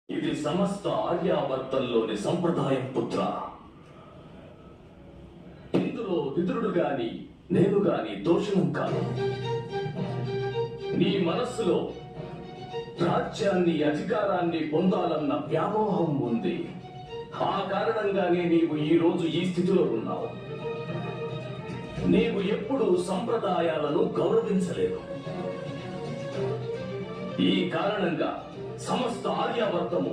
ఇది సమస్త ఆర్యావర్తంలోని సంప్రదాయం పుత్ర. ఇందులో విదురుడు గాని నేను గాని దోషం కాదు. నీ మనస్సులో రాజ్యాన్ని అధికారాన్ని పొందాలన్న వ్యామోహం ఉంది. ఆ కారణంగానే నీవు ఈ రోజు ఈ స్థితిలో ఉన్నావు. నీవు ఎప్పుడూ సంప్రదాయాలను గౌరవించలేదు. ఈ కారణంగా సమస్త ఆర్యావర్తము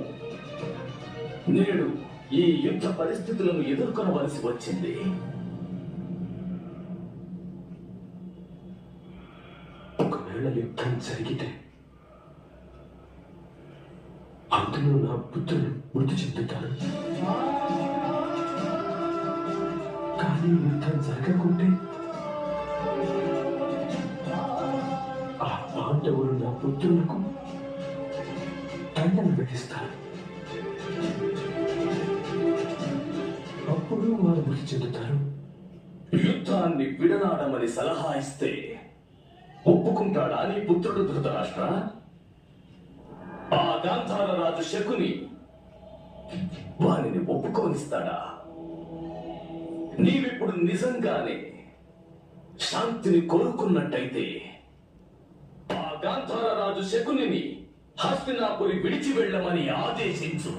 నేడు ఈ యుద్ధ పరిస్థితులను ఎదుర్కొనవలసి వచ్చింది. ఒకవేళ యుద్ధం జరిగితే అందులో నా పుత్రులు మృతి చెందుతారు. కానీ యుద్ధం జరగకుంటే ఆ పాండవులు నా పుత్రులకు దండన విధిస్తారు. అప్పుడు వారు మృతి చెందుతారు. యుద్ధాన్ని విడనాడమని సలహా ఇస్తే ఒప్పుకుంటాడా నీ పుత్రుడు ధృతరాష్ట్ర? ఆ గాంధార రాజు శకుని వారిని ఒప్పుకోనిస్తాడా? నీవిప్పుడు నిజంగానే శాంతిని కోరుకున్నట్టయితే ఆ గాంధార రాజు శకునిని హస్తినాపురి విడిచి వెళ్ళమని ఆదేశించు.